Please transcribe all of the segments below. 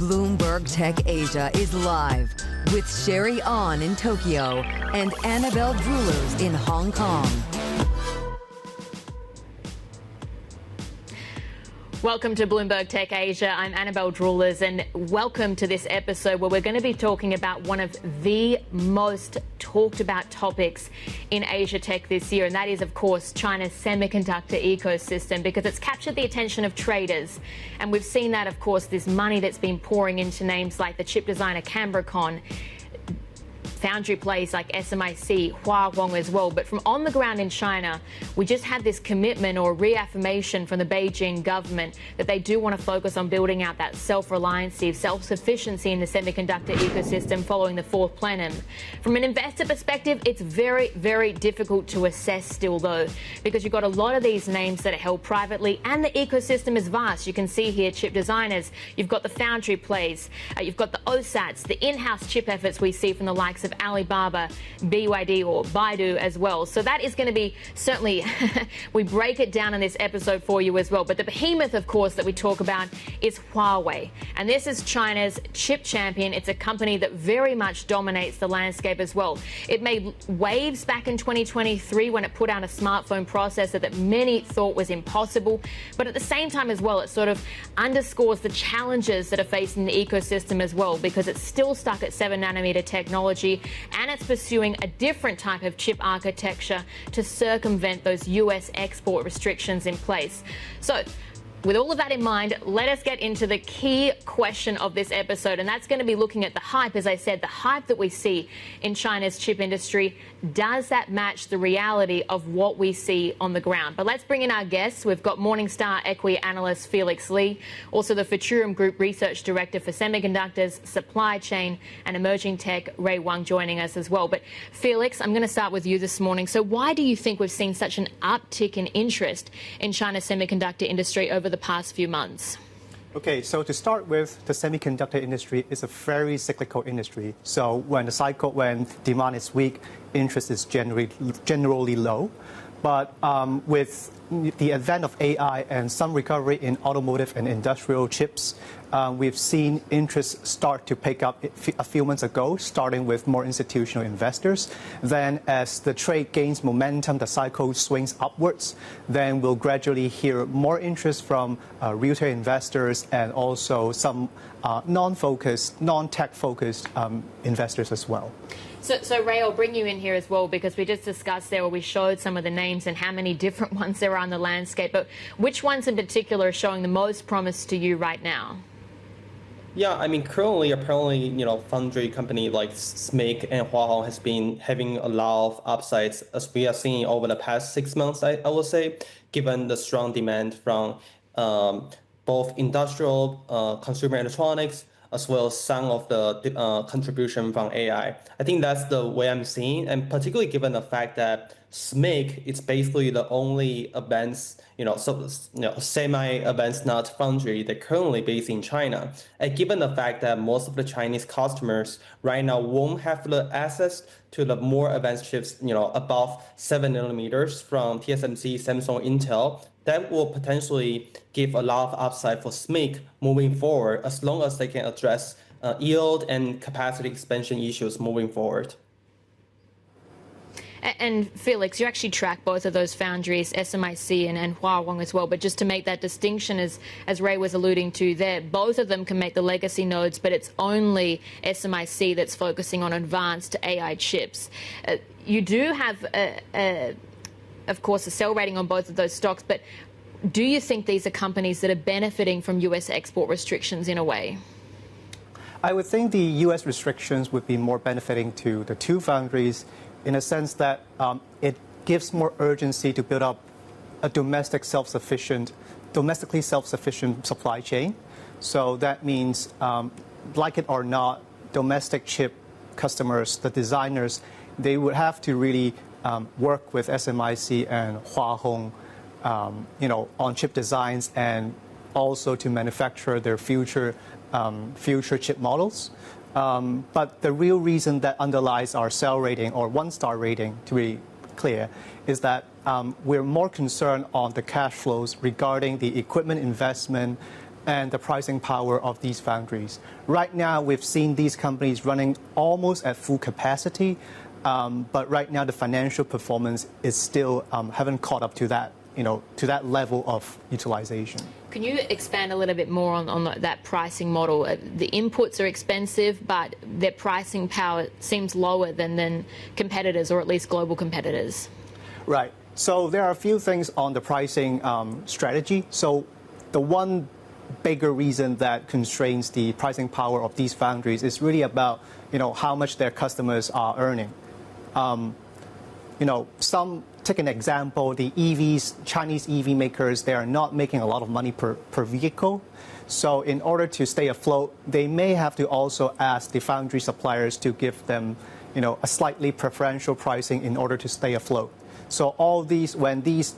Bloomberg Tech Asia is live with Sherry On in Tokyo and Annabelle Droulers in Hong Kong. Welcome to Bloomberg Tech Asia. I'm Annabelle Droulers, and welcome to this episode where we're going to be talking about one of the most talked about topics in Asia Tech this year, and that is, of course, China's semiconductor ecosystem, because it's captured the attention of traders. And we've seen that, of course, this money that's been pouring into names like the chip designer Cambricon, foundry plays like SMIC, Wang as well. But from on the ground in China, we just had this commitment or reaffirmation from the Beijing government that they do want to focus on building out that self-reliance, self-sufficiency in the semiconductor ecosystem following the fourth plenum. From an investor perspective, it's very, very difficult to assess still, though, because you've got a lot of these names that are held privately and the ecosystem is vast. You can see here chip designers, you've got the foundry plays, you've got the OSATs, the in-house chip efforts we see from the likes of Alibaba, BYD or Baidu as well. So that is going to be certainly, we break it down in this episode for you as well. But the behemoth, of course, that we talk about is Huawei. And this is China's chip champion. It's a company that very much dominates the landscape as well. It made waves back in 2023 when it put out a smartphone processor that many thought was impossible. But at the same time as well, it sort of underscores the challenges that are facing the ecosystem as well, because it's still stuck at 7nm technology, and it's pursuing a different type of chip architecture to circumvent those US export restrictions in place. So, with all of that in mind, let us get into the key question of this episode, and that's going to be looking at the hype. As I said, the hype that we see in China's chip industry, does that match the reality of what we see on the ground? But let's bring in our guests. We've got Morningstar equity analyst Phelix, also the Futurum Group Research Director for Semiconductors, Supply Chain and Emerging Tech, Wang, joining us as well. But Phelix, I'm going to start with you this morning. So why do you think we've seen such an uptick in interest in China's semiconductor industry over the past few months? Okay, so to start with, the semiconductor industry is a very cyclical industry. So when demand is weak, interest is generally low. But with the advent of AI and some recovery in automotive and industrial chips, we've seen interest start to pick up a few months ago, starting with more institutional investors. Then as the trade gains momentum, the cycle swings upwards, then we'll gradually hear more interest from retail investors and also some non-tech-focused investors as well. So Ray, I'll bring you in here as well, because we just discussed there, where we showed some of the names and how many different ones there are on the landscape. But which ones in particular are showing the most promise to you right now? Yeah, I mean, currently, apparently, foundry company like SMIC and Huawei has been having a lot of upsides, as we are seeing over the past 6 months, I would say, given the strong demand from both industrial, consumer electronics, as well as some of the contribution from AI. I think that's the way I'm seeing, and particularly given the fact that SMIC is basically the only advanced, semi-advanced node foundry that currently based in China. And given the fact that most of the Chinese customers right now won't have the access to the more advanced chips, above 7nm from TSMC, Samsung, Intel, that will potentially give a lot of upside for SMIC moving forward, as long as they can address yield and capacity expansion issues moving forward. And Phelix, you actually track both of those foundries, SMIC and Wang as well. But just to make that distinction, as Ray was alluding to there, both of them can make the legacy nodes, but it's only SMIC that's focusing on advanced AI chips. You do have, of course, a sell rating on both of those stocks, but do you think these are companies that are benefiting from US export restrictions in a way? I would think the US restrictions would be more benefiting to the two foundries, in a sense that it gives more urgency to build up a domestically self-sufficient supply chain. So that means, like it or not, domestic chip customers, the designers, they would have to really work with SMIC and Huawei, on chip designs and also to manufacture their future chip models. But the real reason that underlies our sell rating or one-star rating, to be clear, is that we're more concerned on the cash flows regarding the equipment investment and the pricing power of these foundries. Right now, we've seen these companies running almost at full capacity, but right now the financial performance is still haven't caught up to that, to that level of utilization. Can you expand a little bit more on that pricing model? The inputs are expensive, but their pricing power seems lower than competitors, or at least global competitors. Right. So there are a few things on the pricing strategy. So the one bigger reason that constrains the pricing power of these foundries is really about how much their customers are earning. Take an example, the EVs, Chinese EV makers, they are not making a lot of money per vehicle. So in order to stay afloat, they may have to also ask the foundry suppliers to give them, a slightly preferential pricing in order to stay afloat. So all these, when these,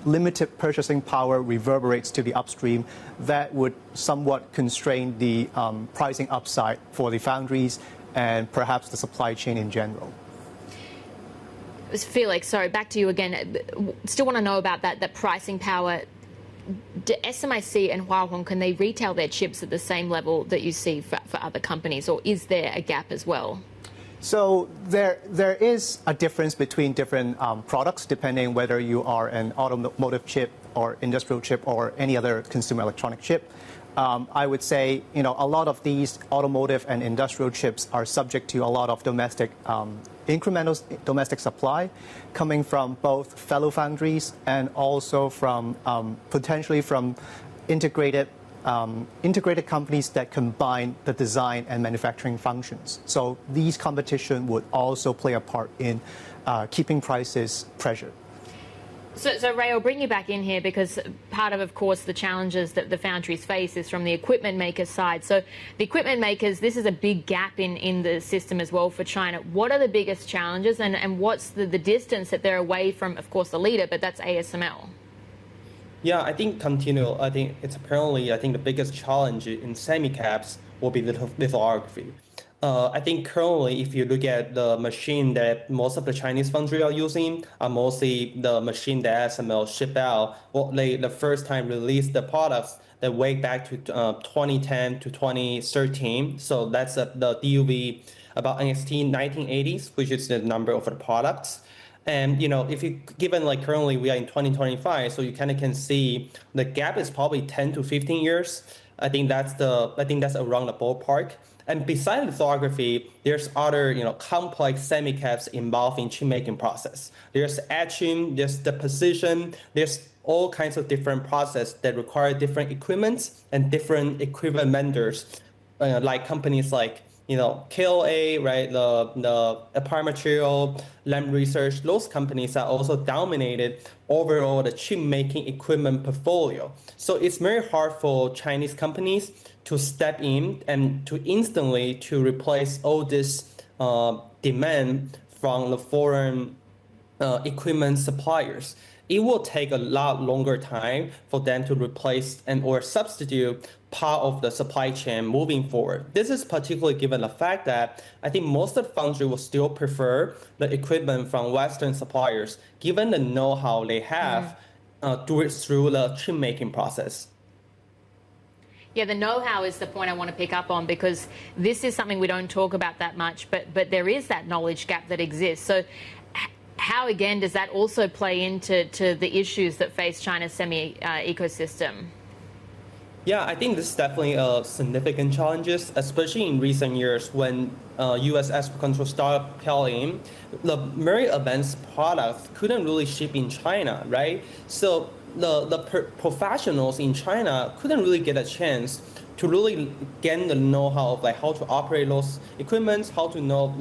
limited purchasing power reverberates to the upstream, that would somewhat constrain the pricing upside for the foundries and perhaps the supply chain in general. Phelix, sorry, back to you again. Still want to know about that pricing power. Do SMIC and Huawei, can they retail their chips at the same level that you see for other companies, or is there a gap as well? So there is a difference between different products, depending whether you are an automotive chip or industrial chip or any other consumer electronic chip. I would say, a lot of these automotive and industrial chips are subject to a lot of domestic incremental domestic supply coming from both fellow foundries and also from potentially from integrated companies that combine the design and manufacturing functions. So these competition would also play a part in keeping prices pressured. So Ray, I'll bring you back in here because part of course, the challenges that the foundries face is from the equipment makers side. So the equipment makers, this is a big gap in the system as well for China. What are the biggest challenges and what's the distance that they're away from, of course, the leader, but that's ASML? Yeah, I think the biggest challenge in semi-caps will be lithography. I think currently, if you look at the machine that most of the Chinese foundry are using, are mostly the machine that ASML ship out. Well, they the first time released the products that way back to 2010 to 2013. So that's the DUV about NXT 1980s, which is the number of the products. And if you given currently we are in 2025, so you kind of can see the gap is probably 10 to 15 years. I think that's around the ballpark. And besides lithography, there's other complex semi-caps involved in chip making process. There's etching, there's deposition, there's all kinds of different processes that require different equipment and different equipment vendors, like companies like KLA, right? The Applied Material, Lam Research, those companies are also dominated overall the chip making equipment portfolio. So it's very hard for Chinese companies to step in and to instantly to replace all this demand from the foreign equipment suppliers. It will take a lot longer time for them to replace and or substitute part of the supply chain moving forward. This is particularly given the fact that I think most of the foundry will still prefer the equipment from Western suppliers, given the know-how they have through the chip making process. Yeah, the know-how is the point I want to pick up on because this is something we don't talk about that much, but there is that knowledge gap that exists. So how, again, does that also play into the issues that face China's semi ecosystem? Yeah, I think this is definitely a significant challenges, especially in recent years when U.S. export control started pelling. The very advanced products couldn't really ship in China, right? So the professionals in China couldn't really get a chance to really gain the know-how of how to operate those equipments, how to know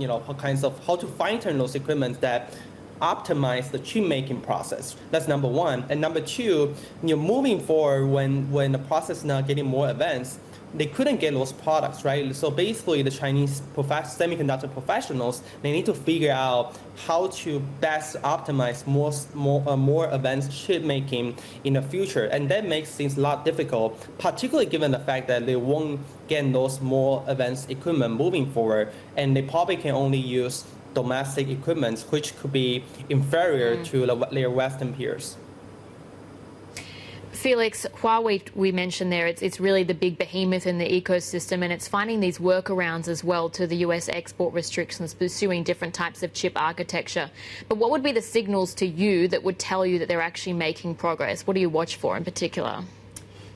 how to fine-tune those equipments that optimize the chip making process. That's number one. And number two, moving forward when the process is now getting more advanced, they couldn't get those products, right? So basically the Chinese semiconductor professionals, they need to figure out how to best optimize more advanced chip making in the future. And that makes things a lot difficult, particularly given the fact that they won't get those more advanced equipment moving forward. And they probably can only use domestic equipment, which could be inferior to their Western peers. Felix, Huawei, we mentioned there, it's really the big behemoth in the ecosystem, and it's finding these workarounds as well to the US export restrictions, pursuing different types of chip architecture. But what would be the signals to you that would tell you that they're actually making progress? What do you watch for in particular?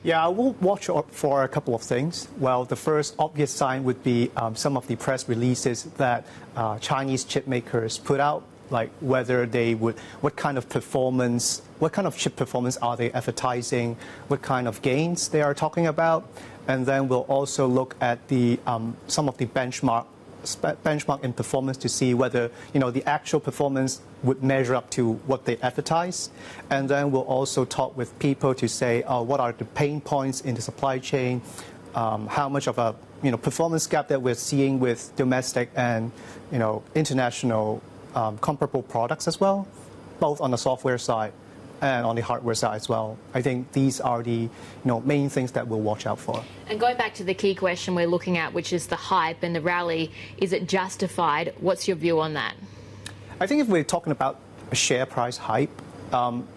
Yeah, I will watch for a couple of things. Well, the first obvious sign would be some of the press releases that Chinese chip makers put out, like whether they would, what kind of chip performance are they advertising, what kind of gains they are talking about, and then we'll also look at the some of the benchmark in performance to see whether the actual performance would measure up to what they advertise, and then we'll also talk with people to say what are the pain points in the supply chain, how much of a performance gap that we're seeing with domestic and international comparable products as well, both on the software side and on the hardware side as well. I think these are the main things that we'll watch out for. And going back to the key question we're looking at, which is the hype and the rally, is it justified? What's your view on that? I think if we're talking about a share price hype,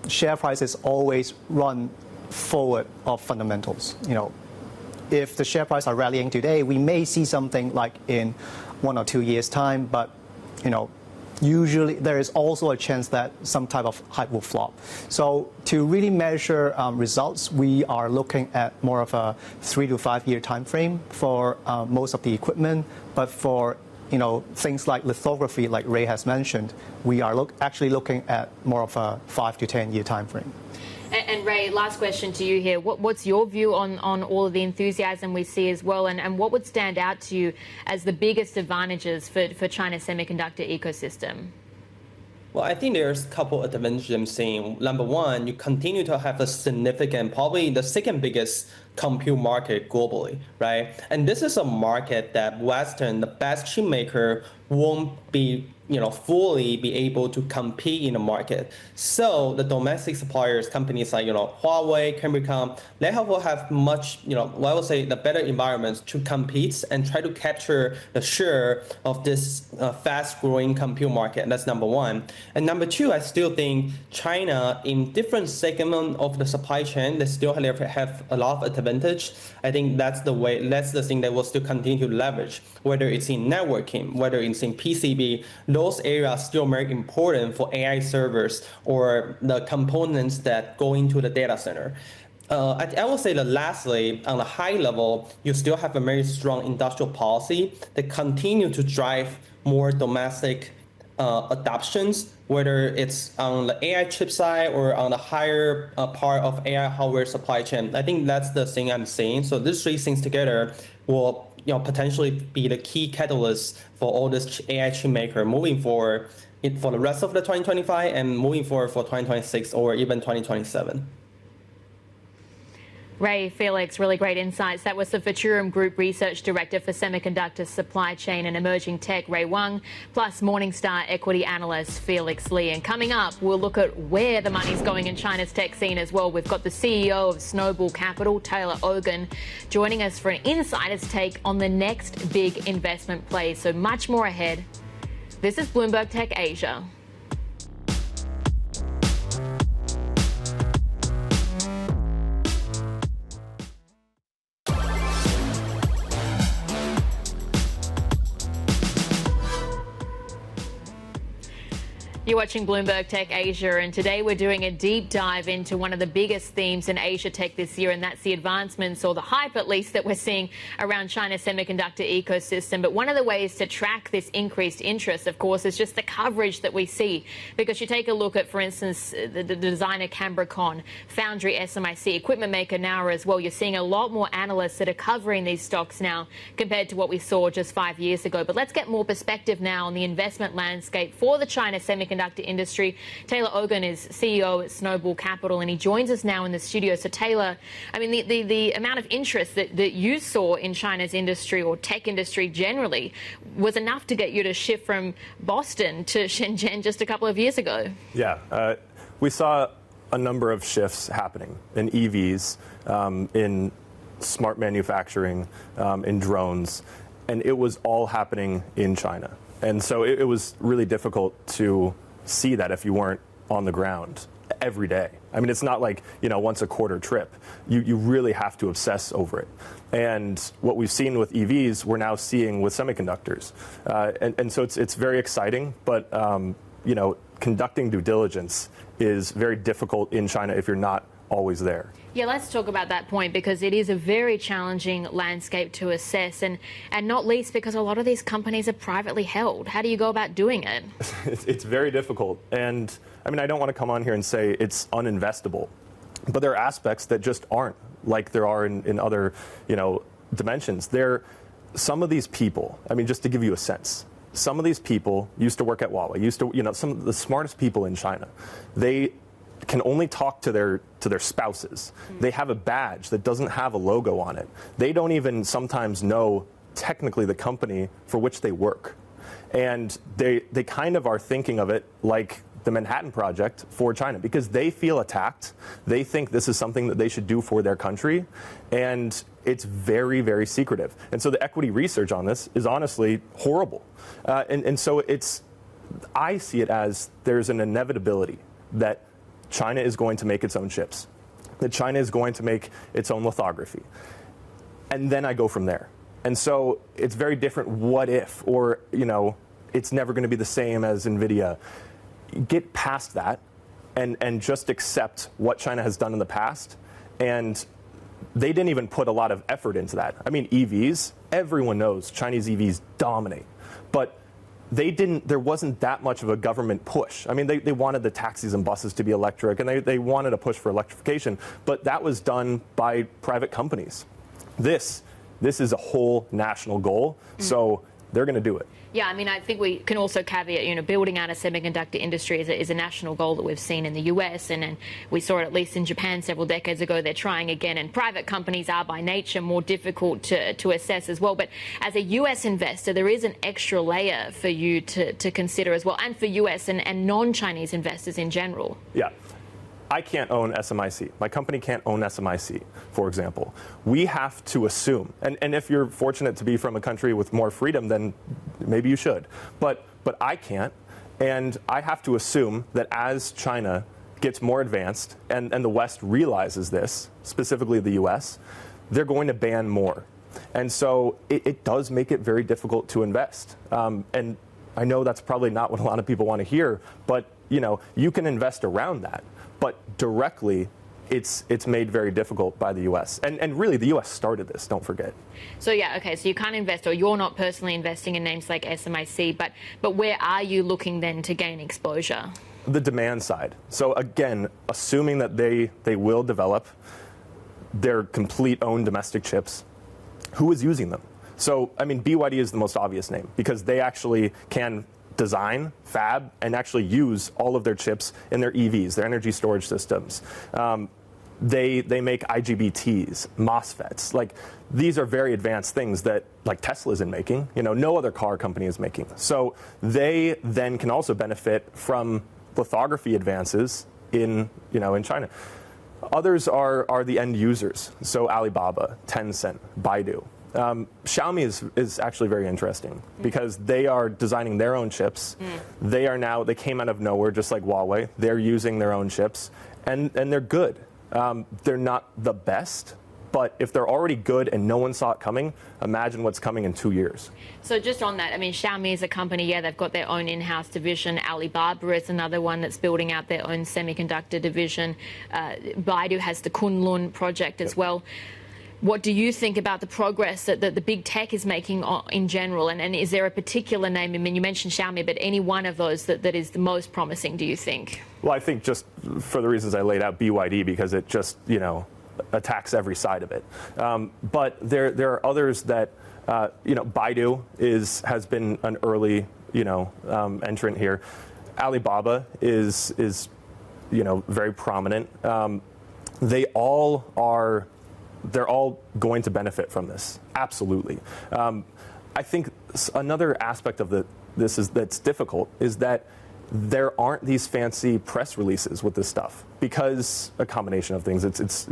share prices always run forward of fundamentals. If the share price are rallying today, we may see something like in 1 or 2 years' time, but usually there is also a chance that some type of hype will flop. So to really measure results, we are looking at more of a 3 to 5 year time frame for most of the equipment. But for things like lithography, like Ray has mentioned, we are actually looking at more of a 5 to 10 year time frame. And Ray, last question to you here. What's your view on all of the enthusiasm we see as well, and what would stand out to you as the biggest advantages for China's semiconductor ecosystem? Well, I think there's a couple of advantages I'm seeing. Number one, you continue to have a significant, probably the second biggest compute market globally, right? And this is a market that the best chip maker won't be fully be able to compete in the market. So the domestic suppliers, companies like Huawei, Cambricon, they will have much I would say the better environments to compete and try to capture the share of this fast-growing compute market. And that's number one. And number two, I still think China in different segments of the supply chain, they still have a lot of advantage. I think that's the thing that will still continue to leverage, whether it's in networking, whether it's in PCB. Those areas are still very important for AI servers or the components that go into the data center. I will say that lastly, on the high level, you still have a very strong industrial policy that continue to drive more domestic adoptions, whether it's on the AI chip side or on the higher part of AI hardware supply chain. I think that's the thing I'm seeing. So these three things together will potentially be the key catalyst for all this AI chip maker moving forward for the rest of the 2025 and moving forward for 2026 or even 2027. Ray, Phelix, really great insights. That was the Futurum Group Research Director for Semiconductor Supply Chain and Emerging Tech, Ray Wang, plus Morningstar Equity Analyst, Phelix Lee. And coming up, we'll look at where the money's going in China's tech scene as well. We've got the CEO of Snowball Capital, Taylor Ogan, joining us for an insider's take on the next big investment play. So much more ahead. This is Bloomberg Tech Asia. You're watching Bloomberg Tech Asia, and today we're doing a deep dive into one of the biggest themes in Asia tech this year, and that's the advancements, or the hype at least, that we're seeing around China's semiconductor ecosystem. But one of the ways to track this increased interest, of course, is just the coverage that we see. Because you take a look at, for instance, the designer Cambricon, Foundry SMIC, equipment maker Naura as well. You're seeing a lot more analysts that are covering these stocks now compared to what we saw just 5 years ago. But let's get more perspective now on the investment landscape for the China semiconductor industry. Taylor Ogan is CEO at Snowball Capital, and he joins us now in the studio. So Taylor, I mean, the amount of interest that you saw in China's industry, or tech industry generally, was enough to get you to shift from Boston to Shenzhen just a couple of years ago. Yeah, we saw a number of shifts happening in EVs, in smart manufacturing, in drones, and it was all happening in China. And so it was really difficult to see that if you weren't on the ground. every day. I mean, it's not like, once a quarter trip. You really have to obsess over it. And what we've seen with EVs, we're now seeing with semiconductors. And so it's very exciting, but, conducting due diligence is very difficult in China if you're not always there. Yeah, let's talk about that point, because it is a very challenging landscape to assess, and not least because a lot of these companies are privately held. How do you go about doing it? It's very difficult. And I mean, I don't want to come on here and say it's uninvestable, but there are aspects that just aren't like there are in other, dimensions. Some of these people, I mean, just to give you a sense, some of these people used to work at Huawei, some of the smartest people in China. They can only talk to their spouses. They have a badge that doesn't have a logo on it. They don't even sometimes know technically the company for which they work. And they kind of are thinking of it like the Manhattan Project for China, because they feel attacked. They think this is something that they should do for their country. And it's very, very secretive. And so the equity research on this is honestly horrible. And so I see it as there's an inevitability that China is going to make its own chips, that China is going to make its own lithography. And then I go from there. And so it's very different what if, or, it's never going to be the same as NVIDIA. Get past that and just accept what China has done in the past. And they didn't even put a lot of effort into that. I mean, EVs, everyone knows Chinese EVs dominate. But there wasn't that much of a government push. I mean, they wanted the taxis and buses to be electric, and they wanted a push for electrification, but that was done by private companies. This is a whole national goal, so they're going to do it. Yeah, I mean, I think we can also caveat, building out a semiconductor industry is a national goal that we've seen in the US, and we saw it at least in Japan several decades ago. They're trying again, and private companies are by nature more difficult to assess as well. But as a US investor, there is an extra layer for you to consider as well, and for US and non-Chinese investors in general. Yeah. I can't own SMIC. My company can't own SMIC, for example. We have to assume, and if you're fortunate to be from a country with more freedom, then maybe you should. But I can't, and I have to assume that as China gets more advanced, and the West realizes this, specifically the US, they're going to ban more. And so it does make it very difficult to invest. And I know that's probably not what a lot of people want to hear, but you can invest around that. But directly, it's made very difficult by the U.S. And really, the U.S. started this, don't forget. So, yeah, okay, so you can't invest, or you're not personally investing in names like SMIC, but where are you looking then to gain exposure? The demand side. So, again, assuming that they will develop their complete own domestic chips, who is using them? So, I mean, BYD is the most obvious name, because they actually can design, fab, and actually use all of their chips in their EVs, their energy storage systems. They make IGBTs, MOSFETs. Like, these are very advanced things that, like, Tesla isn't making. No other car company is making. So they then can also benefit from lithography advances in China. Others are the end users. So Alibaba, Tencent, Baidu. Xiaomi is actually very interesting because they are designing their own chips. They came out of nowhere, just like Huawei. They're using their own chips, and they're good. They're not the best, but if they're already good and no one saw it coming, imagine what's coming in 2 years. So just on that, I mean, Xiaomi is a company, yeah, they've got their own in-house division. Alibaba is another one that's building out their own semiconductor division. Baidu has the Kunlun project as well. What do you think about the progress that the big tech is making in general? And is there a particular name? I mean, you mentioned Xiaomi, but any one of those that is the most promising, do you think? Well, I think just for the reasons I laid out, BYD, because it just, attacks every side of it. But there are others that, Baidu has been an early, entrant here. Alibaba is very prominent. They're all going to benefit from this, absolutely. I think another aspect of that's difficult is that there aren't these fancy press releases with this stuff because a combination of things. It's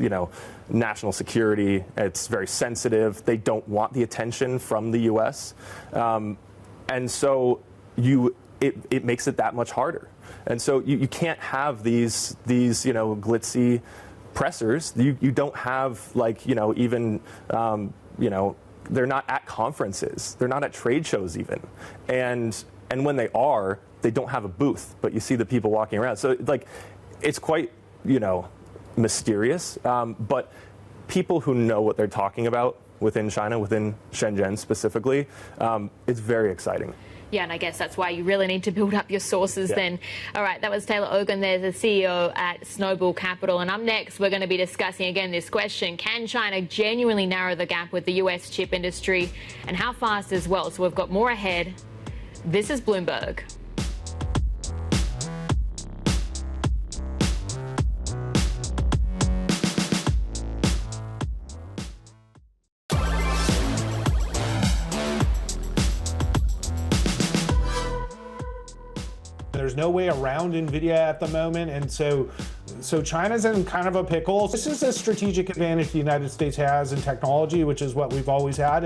national security. It's very sensitive. They don't want the attention from the U.S. And so it makes it that much harder. And so you can't have these glitzy pressers. You don't have even they're not at conferences. They're not at trade shows even. And when they are, they don't have a booth, but you see the people walking around. So it's quite, mysterious. But people who know what they're talking about within China, within Shenzhen specifically, it's very exciting. Yeah, and I guess that's why you really need to build up your sources then. All right, that was Taylor Ogan there, the CEO at Snowball Capital. And up next, we're going to be discussing again this question: can China genuinely narrow the gap with the US chip industry, and how fast as well? So we've got more ahead. This is Bloomberg. There's no way around NVIDIA at the moment, and so China's in kind of a pickle. This is a strategic advantage the United States has in technology, which is what we've always had,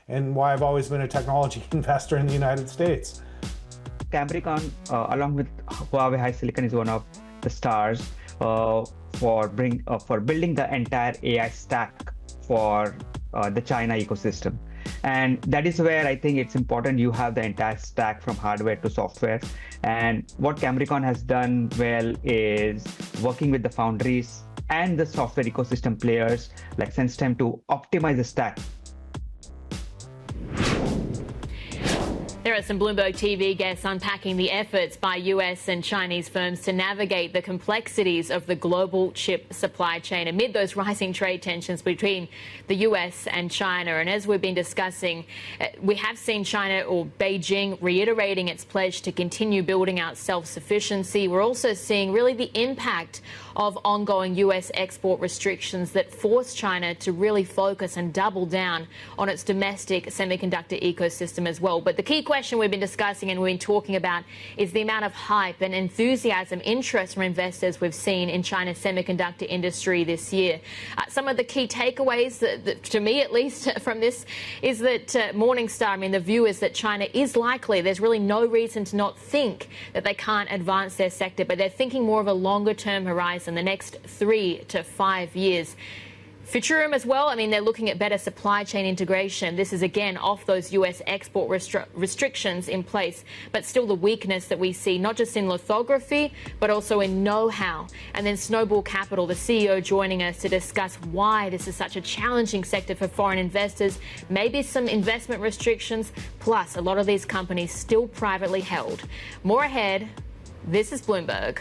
and why I've always been a technology investor in the United States. Cambricon, along with Huawei HiSilicon, is one of the stars for building the entire AI stack for the China ecosystem. And that is where I think it's important you have the entire stack from hardware to software. And what Cambricon has done well is working with the foundries and the software ecosystem players like SenseTime to optimize the stack. There are some Bloomberg TV guests unpacking the efforts by US and Chinese firms to navigate the complexities of the global chip supply chain amid those rising trade tensions between the US and China. And as we've been discussing, we have seen China, or Beijing, reiterating its pledge to continue building out self-sufficiency. We're also seeing really the impact of ongoing US export restrictions that force China to really focus and double down on its domestic semiconductor ecosystem as well. But the key question we've been discussing and we've been talking about is the amount of hype and enthusiasm, interest from investors we've seen in China's semiconductor industry this year. Some of the key takeaways, that, to me at least, from this is that Morningstar, the view is that China is likely, there's really no reason to not think that they can't advance their sector, but they're thinking more of a longer-term horizon, the next 3 to 5 years. Futurum as well, they're looking at better supply chain integration. This is again off those US export restrictions in place, but still the weakness that we see, not just in lithography, but also in know-how. And then Snowball Capital, the CEO, joining us to discuss why this is such a challenging sector for foreign investors, maybe some investment restrictions, plus a lot of these companies still privately held. More ahead. This is Bloomberg.